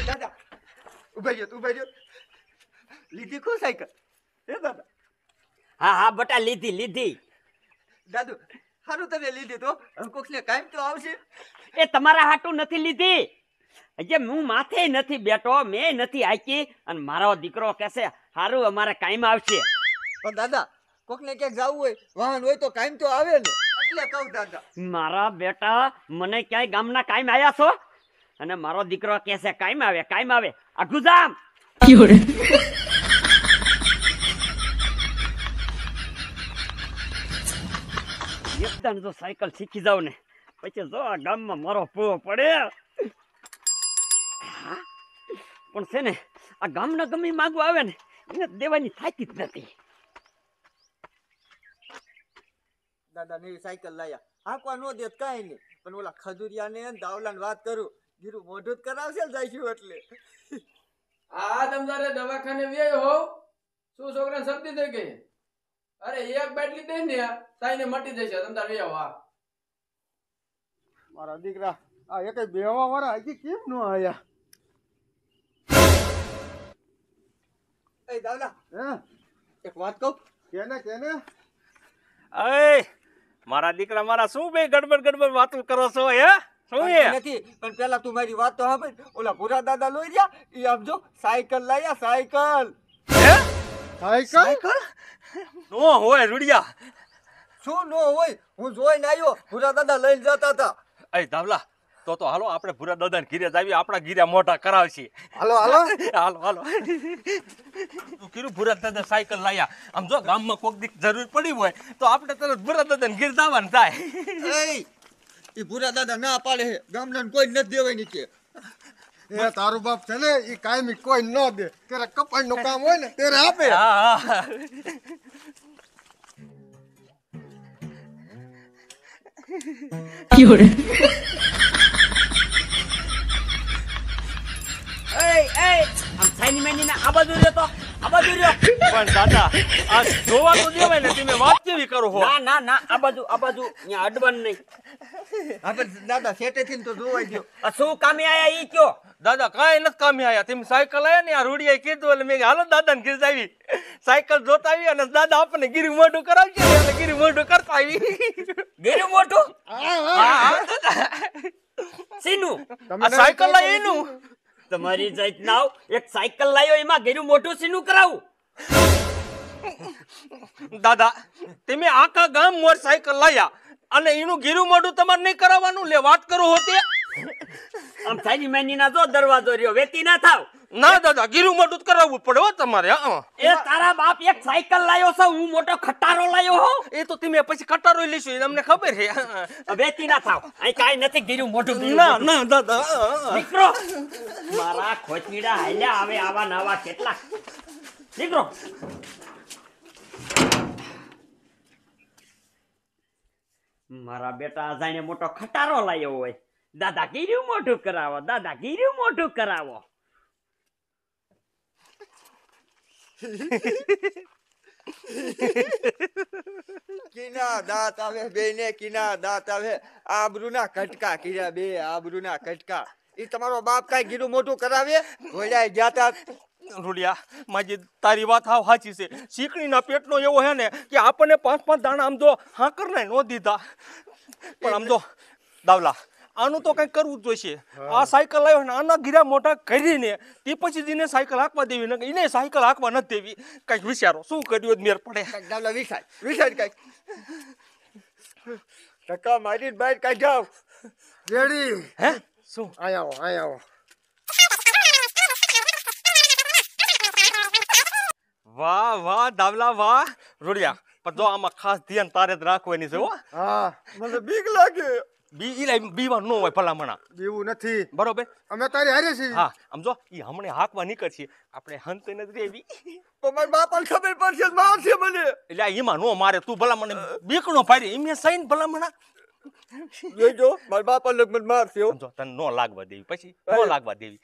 દાદા ઉભા રહ્યો લીધી કો સાયકલ એ દાદા? હા હા બટા લીધી. દાદુ સારું તમે લીધી તો કોક ને કાયમ તો આવશે. એ તમારા હાટું નથી લીધી. જે હું માથે નથી બેઠો, મેં નથી આકી, અને મારો દીકરો કહેશે હારું અમારે કાયમ આવશે. પણ દાદા કોક ને ક્યાંક જવું હોય, વાહન હોય તો કાયમ તો આવે ને, એટલે કહું દાદા. મારા બેટા મને ક્યાંય ગામના કાયમ આવ્યા છો? અને મારો દીકરો કહેશે કાયમ આવે. આઘું જામ. એકદમ જો સાયકલ શીખી જાવ ને પછી જો આ ગામમાં મારો પૂરો પડે. પણ છે ને આ ગામના ગમે માગવા આવે ને એને દેવાની થાતી જ નથી. દાદા નવી સાયકલ લાયા, હાંકવા નો દેત કાંઈ નહીં, પણ ઓલા ખજુરિયા ને દાવલા વાત કરું, ગીરું મોઢું જ કરાવશે જઈશું એટલે. આ તમતારે દવાખાને વ્યાય હો શું છોકરાને શરદી થઈ ગઈ? અરે એક બાટલી દે ને તાઈને મટી જશે. તમતાર વ્યાય હા મારા દીકરા આ એક બેવા વાળા હજી કેમ નો આયા? એ દાવલા એક વાત કહું. કેને અય મારા દીકરા મારા શું બે ગડબડ વાતો કરો છો? હે શું એ નથી, પણ પેલા તું મારી વાત તો સાંભળ. ઓલા ભૂરા દાદા લોઈ રહ્યા ઈ આમ જો સાયકલ લાયા. સાયકલ નો હોય રૂડિયા? શું નો હોય? હું જોઈને આવ્યો, ભૂરા દાદા લઈને જતા હતા. અય ધાવલા તો હાલો આપણે ભૂરા દાદાને ઘીરે જ આવી, આપણા ઘીરે મોટા કરાવશે. હાલો તું કીધું ભૂરા દાદા સાયકલ લાયા. આમ જો ગામમાં કોક દી જરૂર પડી હોય તો આપણે તરત ભૂરા દાદાને ઘીર જવાનું થાય. એ ભૂરા દાદા ના પાડે છે, ગામના કોઈ નથી દેવાય ની કે. એ તારું બાપ છે ને એ કાયમી કોઈ ન દે, ત્યારે કપાઈ નું કામ હોય ને ત્યારે આપે. હા આમ સાઈની મેની ના આ બાજુ રહ્યો. પણ દાદા આ જોવા તો દેવાય ને, તમે વાત કેવી કરો છો? ના આ બાજુ અહીંયા અડવાનું નહીં. આપણે દાદા સેટે થી તો જોવાઈ ગયો. શું કામે આયા ઈ કયો? દાદા કાંઈ નથી કામે આયા. તમે સાયકલ આયા ને આ રૂડિયાએ કીધું એટલે મેં હાલો દાદાને ઘીર આવી. સાયકલ જોતા આવી અને દાદા આપણને ગીરું મોઢું કરાવશે એટલે ગીરું મોઢું કરતા આવી. ગીરું મોઢું? સીનું આ સાયકલ લાય એનું. તમારી જાત નાવ એક સાયકલ લાયો એમાં ગીરું મોઢું સીનું કરાવું? દાદા તમે આખા ગામ મોર સાયકલ લાયા અને એનું ગીરું મોઢું તમારે નહીં કરાવવાનું? લે વાત કરો હોતે. આમ સાઈની મેની ના જો દરવાજો રહ્યો, વેતી ના થાવ. ના દાદા ગીરું મોઢું જ કરાવવું પડે હો તમારે. એ તારા બાપ એક સાયકલ લાયો છે, હું મોટો ખટારો લાયો હો. એ તો તમે પછી કટારો લઈશું, અમને ખબર છે. વેતી ના થાવ, અહીં કાઈ નથી ગીરું મોઢું. ના દાદા દીકરો મારા ખોચીડા હાલ્યા આવે આવા નવા કેટલા. દીકરો મારા બેટા અજાણે મોટો ખટારો લાયો હોય. દાદા ગીરું મોઢું કરાવો. કિના દાંત આવે બેને, કિના દાંત આવે. આબરૂના કટકા કર્યા બે, આબરૂના કટકા. ઈ તમારો બાપ કાઈ ગીરું મોટું કરાવે? ઓલ્યા જાતા રૂડિયા માજી તારી વાત હાવ સાચી છે. શીકણીના પેટનો એવો હે ને કે આપણને 5-5 દાણા આમ જો હાકર નાય નો દીધા. પણ આમ જો દાવલા આનું તો કઈ કરવું જ જોઈશે. આ સાયકલ લાવ્યો ને આના ગીરા મોટા કરીને તે પછી દીને સાયકલ હાંકવા દેવી ને એને સાયકલ હાંકવા નથી દેવી. કઈક વિચારો શું કર્યું મેર પડે. દાવલા વિસાય કઈક ટકા મારી બાઈક કાઢ જાવ. રેડી હે શું? આવો. વાહ દાવલા વાહ. રૂડિયા પણ જો આમાં ખાસ ધ્યાન તારે જ રાખવાની છે હો. હા મને બીક લાગે. બીવા નો હોય ભલામણા. બીવું નથી બરોબર. અમે તારી હારે છીએ. હા આમ જો ઈ હમણે હાંકવા નીકળશે, આપણે હંત નથી રેવી. તો મારા બાપાને ખબર પડશે મારશે મને. એટલે એમાં નો મારે, તું ભલા મને બીકણો પાડી એમ સાઈન ભલામણા જોઈજો મારા બાપા લગન મારશે. સમજો તને નો લાગવા દેવી, પછી નો લાગવા દેવી.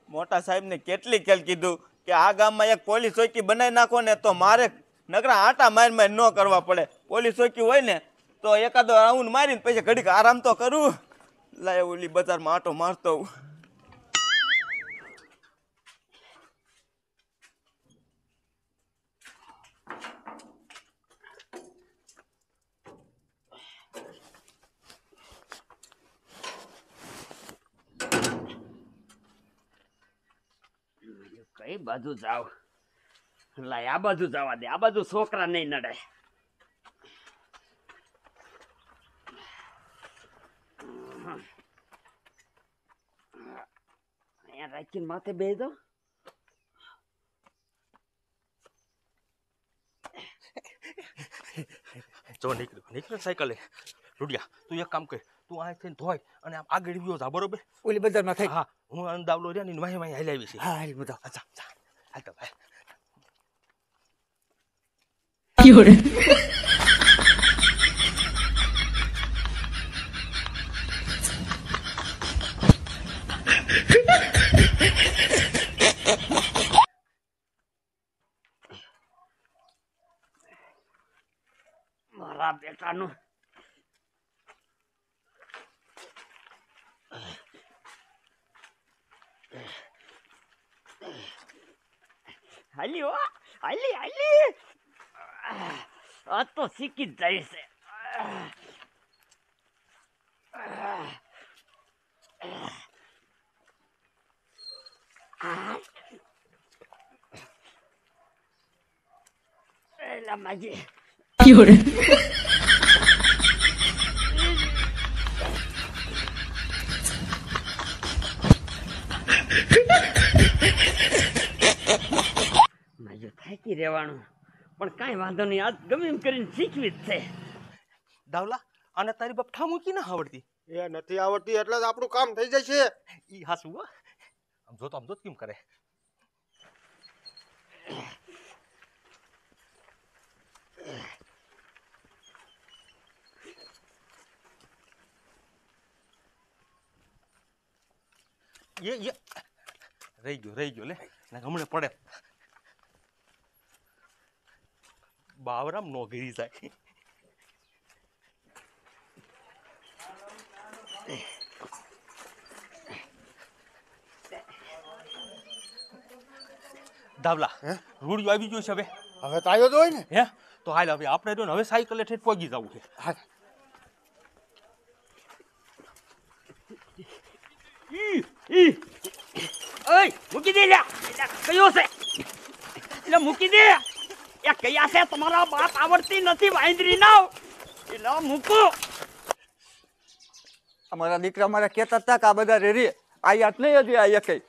મોટા સાહેબ ને કેટલી કેલ કીધું કે આ ગામમાં એક પોલીસ ચોકી બનાવી નાખો ને તો મારે નકરા આટા માર ન કરવા પડે. પોલીસ ચોકી હોય ને તો એકાદો રાઉન્ડ મારીને પછી ઘડીક આરામ તો કરું. લાય ઓલી બજારમાં આટો મારતો હું. કઈ બાજુ જાવ? લાય આ બાજુ જવા દે, આ બાજુ છોકરા નહીં નડે. અહીંયા રાખીને માથે બે દો. જો નીકળ્યો સાયકલે. રૂડિયા તું એક કામ કર, તું આ થઈને ધોય અને આમ આગળ વ્યો જા, બરોબર? ઓલી બજારમાં થઈ. હા, હું દાવલો રહ્યા ને વાહી હાલી આવી છે. હા હાલ બધા. જા જા હાલ તો ભાઈ. મારા બેટાનું હાલી હો, હાલી હાલી. આ તો શીખી જ જાય છે. એલા માજી માજો થાકી રહેવાનું, પણ કાંઈ વાંધો નહીં, આજ ગમે એમ કરીને શીખવી જ છે. દાવલા આને તારી બાપ ઠામું કી ના આવડતી? એ નથી આવડતી એટલે જ આપણું કામ થઈ જાય છે. ઈ હાસુ હો. આમ જો કેમ કરે. એ રહી ગયો લે, હમણે પડે. બાવરામ નો ગીરી જાય. દાવલા રૂડિયો આવી ગયો છે હવે. હવે તો આવ્યો જ હોય ને. હે તો હાલ હવે આપણે જો ને હવે સાયકલ ઠેઠ પહોંચી જવું છે. હા ઓય મૂકી દે લ્યા. કયો છે એટલે મૂકી દે. એ કયા છે તમારા બાપ આવડતી નથી વાંદરી ના એટલે મૂકો. અમારા દીકરા મારા કહેતા હતા કે આ બધા રેરી આયાત નહીં હજી આ એકઈ.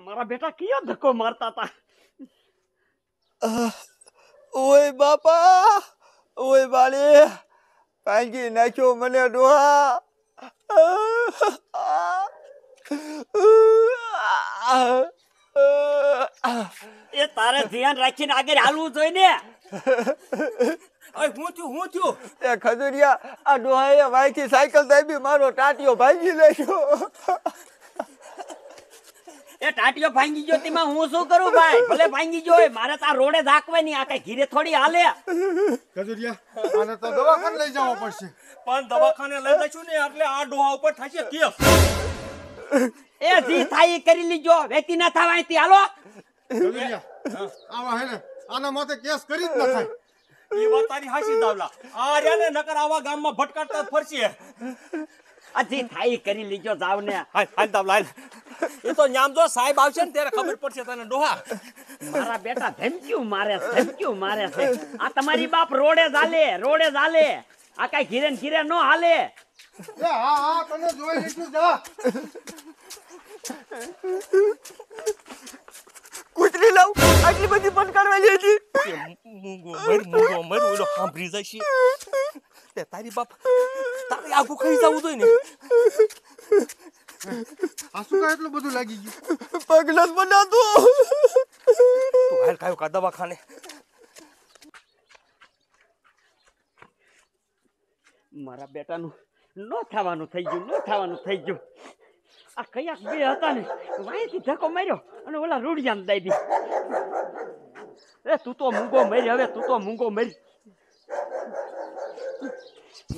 મારા બેટા કયો ધક્કો મારતા હતા? ઓય બાપા, ઓય બાળી, ભાંગી નાખ્યો મને ડોહા. એ તારે ધ્યાન રાખીને આગળ હાલવું જોઈએ ને. હું થયું એ ખજુરિયા, આ ડોહાએ વાયથી સાયકલ દાબી મારો ટાટિયો ભાંગી નાખ્યો. એ ટાટિયો ભાંગી ગયો તેમાં હું શું કરું ભાઈ? ભલે ભાંગી ગયો હોય, મારે તો આ રોડે ધાકવે નહીં, આ કઈ ઘીરે થોડી હાલે. ગજુરિયા આને તો દવાખાને લઈ જવો પડશે. પણ દવાખાને લઈ જશું ને એટલે આ ડોહા ઉપર થશે કેસ. એ જી થાય ઈ કરી લીજો, વેતી ના થવાય તી હાલો. ગજુરિયા આવા હે ને આના માથે કેસ કરી જ ન થાય. ઈ વાત તારી હાચી દાવલા. આ રહ્યા ને નકર આવા ગામમાં ભટકાડતા જ ફરશે. હજી થાય કરી લીજો, જાવ ને. હાલ દાવલા હાલ. એ તો ન્યામ જો સાહેબ આવશે ને ત્યારે ખબર પડશે તને ડોહા. મારા બેટા ધમક્યું મારે છે. આ તમારી બાપ રોડે ચાલે. આ કઈ ઘીરે ને ઘીરે નો હાલે. એ હા તને જોઈ લીધું જા. કૂતરી લાવ, આટલી બધી પટકારવા જઈ મૂંગો મર ઓલો સાંભળી જશે. તે તારી બાપ તારે આખું ખાઈ જવું જોઈએ ને. આ શું કાંઈ એટલું બધું લાગી ગયું? પગ નથી બનાતો. તું હાલ કાયો કા દવાખાને. મારા બેટાનું ન થવાનું થઈ ગયું. આ કયાક બે હતા ને વાંયથી ધક્કો માર્યો અને ઓલા રૂડિયાને દઈ દી. એ તું તો મૂંગો મરી.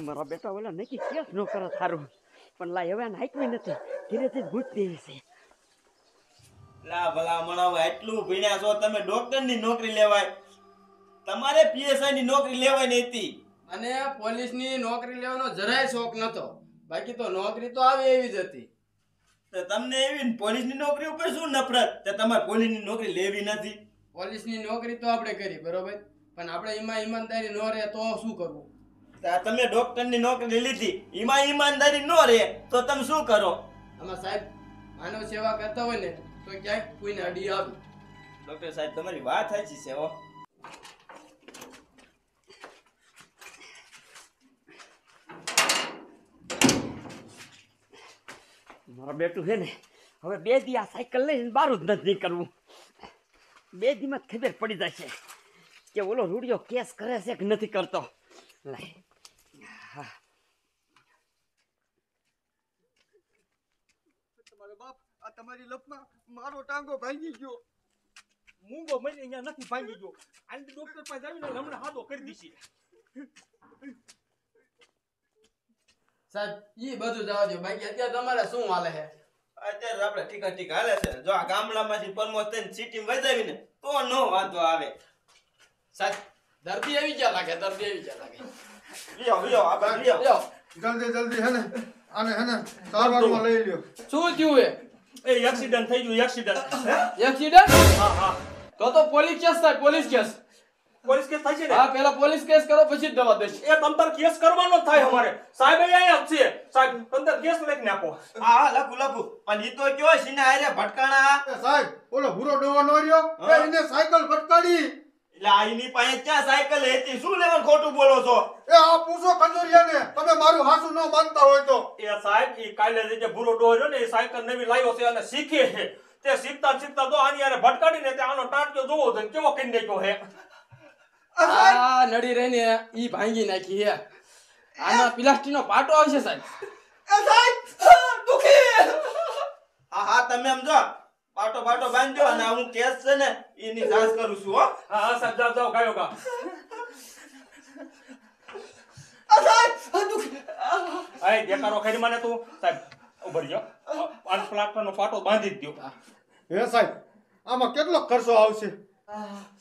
મારા બેટા ઓલા નક્કી કેસ ન કરે સારું, પણ લાય હવે નાખ્યું નથી, ધીરેથી ભૂત દેવી છે. લા ભલા મણાવ એટલું ભણ્યા છો તમે, ડોક્ટરની નોકરી લેવાય, તમારે પીએસઆઈ ની નોકરી લેવાય નહીતી. અને પોલીસની નોકરી લેવાનો જરાય શોખ નતો, બાકી તો નોકરી તો આવે એવી જ હતી. તો તમને એવી પોલીસની નોકરી ઉપર શું નફરત તે તમારે પોલીસની નોકરી લેવી નથી? પોલીસની નોકરી તો આપણે કરી બરોબર, પણ આપણે એમાં ઈમાનદારી ન રહે તો શું કરવું? તમે ડોક્ટરની નોકરી લીધી, એમાં ઈમાનદારી ન રહે તો તમે શું કરો? આમાં સાહેબ માનવ સેવા કરતા હોય ને તો ક્યાંક કોઈને અડી આવે. ડોક્ટર સાહેબ તમારી વાત સાચી છે હો. મારા બેટું છે ને હવે 2 દી આ સાયકલ લઈને બહાર જ નથી કરવું. 2 દીમાં જ ખબર પડી જશે કે ઓલો રૂડિયો કેસ કરે છે કે નથી કરતો. લાય તમારો બાપ આ તમારી લપમાં મારો ટાંગો ભાંગી ગયો. મૂંગો મરી અહીંયા નથી ભાંગી ગયો. આને ડોક્ટર પાસે આવીને હમણાં હાદો કરી દીધી. સાહેબ ઈ બધું જવા દો, બાકી અત્યારે તમારે શું હાલે છે? અત્યારે આપણે ઠીક હાલે છે. જો આ ગામડામાંથી પરમોસ થઈને સિટીમાં વજાવીને તો નો વાંધો આવે. સાહેબ દર્દી આવી ગયા લાગે. લ્યો આ બાજુ લ્યો. લ્યો. જલ્દી હે ને આને હે ને સારવારમાં લઈ લ્યો. શું થયું હે? એ એક્સિડન્ટ થઈ ગયું, એક્સિડન્ટ. એક્સિડન્ટ? હા તો પોલીસ કેસ થાય, પોલીસ કેસ. પોલીસ કેસ થાય છે ને? હા પેલા પોલીસ કેસ કરો પછી જ દવા દેશ. એ તમતાર કેસ કરવાનો જ થાય અમારે. સાહેબ અહીંયા જ છે. સાહેબ તમતાર કેસ લખીને આપો. હા લખું પણ ઈ તો કયો સીને આરે ભટકાણા. એ સાહેબ ઓલો ભૂરો ડોવો નો રહ્યો એ એને સાયકલ ભટકાડી. એટલે આઈની પાસે ક્યાં સાયકલ હતી? શું લેવાનું ખોટું બોલો છો? એ આ પૂછો કંજોરિયાને, તમે મારું હાસુ ન માનતા હોય તો. એ સાહેબ ઈ કાલે જે ભૂરો ડોહ્યો ને એ સાયકલ નવી લાવ્યો છે અને શીખે છે. તે શીખતા તો આની આને ભટકાડીને તે આનો ટાંટ્યો જોવો છે કેવો કરી નાખ્યો હે. આ નડી રહીને ઈ ભાંગી નાખી હે. આના પ્લાસ્ટિકનો પાટો આવશે સાહેબ. હા તમે સમજો પાટો બાંધ્યો અને હું કેસ છે ને એની જાંચ કરું છું હો. હા સાહેબ જાઓ ગાયો ગા. આય દેખાડો ખરી મને તું સાહેબ ઉભર જો. આ પ્લાસ્ટરનો પાટો બાંધી જ દ્યો. હે સાહેબ આમાં કેટલો ખર્ચો આવશે?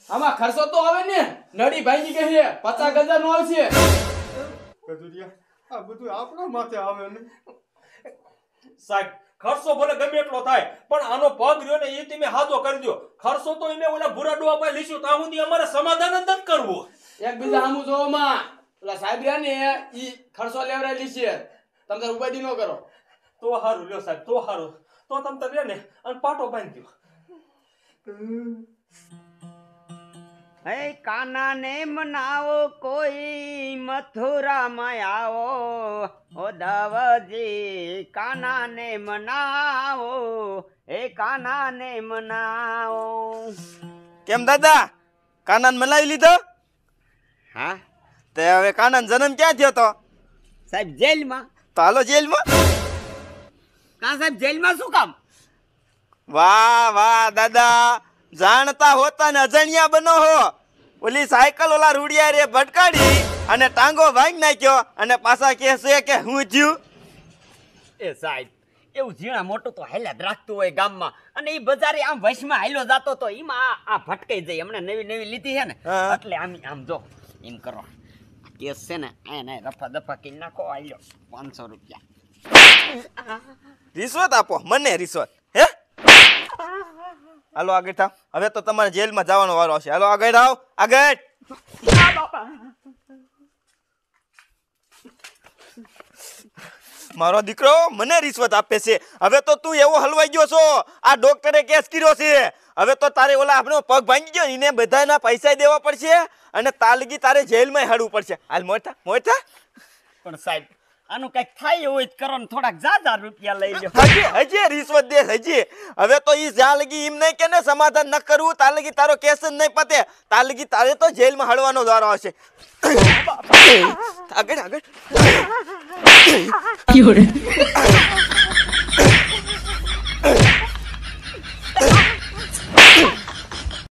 આમાં ખર્ચો તો આવે ને, નડી ભાંગી ગઈ છે, 50,000 નો આવશે. કંજોરિયા આ બધું આપણા માથે આવે ને. સાહેબ ખર્ચો ભલે ગમે એટલો થાય પણ આનો પગ રહ્યો ને એ તમે હાજો કરી દો. ખર્ચો તો એમે ઓલા ભૂરા ડોહા પાસે લીધું ત્યાં સુધી અમારે સમાધાન જ નથી કરવું. એકબીજા સામું જોવામાં ઓલા સાહેબ રહ્યા ને ઈ ખર્ચો લેવરાયેલી છે, તમે તાર ઉપાધિ ન કરો. તો હારું લ્યો સાહેબ, તો હારું. તો તમ તાર રે ને અને પાટો બાંધી દો. હે કાનાને મનાવો કોઈ મથુરામાં આવો, ઓ દાવજી કાનાને મનાવો, હે કાનાને મનાવો. કેમ દાદા કાનાને મનાવી લીધો? હા તે હવે કાનાનો જન્મ ક્યાં થયો તો? સાહેબ જેલમાં. તો હાલો જેલમાં. કા સાહેબ જેલમાં શું કામ? વાહ દાદા, જાણતા હોતા ને અજાણ્યા બનો હો. ઓલી સાયકલ ઓલા રૂડિયા રે ભટકાડી અને ટાંગો ભાંગી નાખ્યો અને પાછા કહે છે કે હું થયું. એ સાહેબ એવું ઝીણા મોટું તો હાલ્યા જ રાખતું હોય ગામમાં, અને એ બજારે આમ વશમાં હાલ્યો જાતો તો એમાં આ ભટકાઈ જાય. હમણાં નવી લીધી છે ને એટલે આમ જો એમ કરો કેસ છે ને એને રફા દફા કરી નાખો. હાલ્યો 500 રૂપિયા રિશ્વત આપો મને, રિશ્વત હે? હાલો આગળ થાવ. હવે તો તમારે જેલમાં જવાનો વારો આવશે. હાલો આગળ આવ, આગળ. મારો દીકરો મને રિશ્વત આપે છે. હવે તો તું એવો હલવાઈ ગયો છો. આ ડોક્ટરે કેસ કર્યો છે. હવે તો તારે ઓલા આપણો પગ ભાંગી ગયો એને બધાના પૈસા દેવા પડશે અને તાલગી તારે જેલમાં હાડવું પડશે. હાલ મોટા. પણ સાહેબ આનું કઈક થાય એવું હોય તો કરો ને થોડાક જાજા રૂપિયા લઈ લો. હજી રિશ્વત દે હજી. હવે તો ઈ જ્યાં લગી એમ નહીં કે ને સમાધાન ન કરવું ત્યાં લગી તારો કેસ જ નહીં પતે. ત્યાં લગી તારે તો જેલમાં હળવાનો વારો આવશે. આગળ આગળ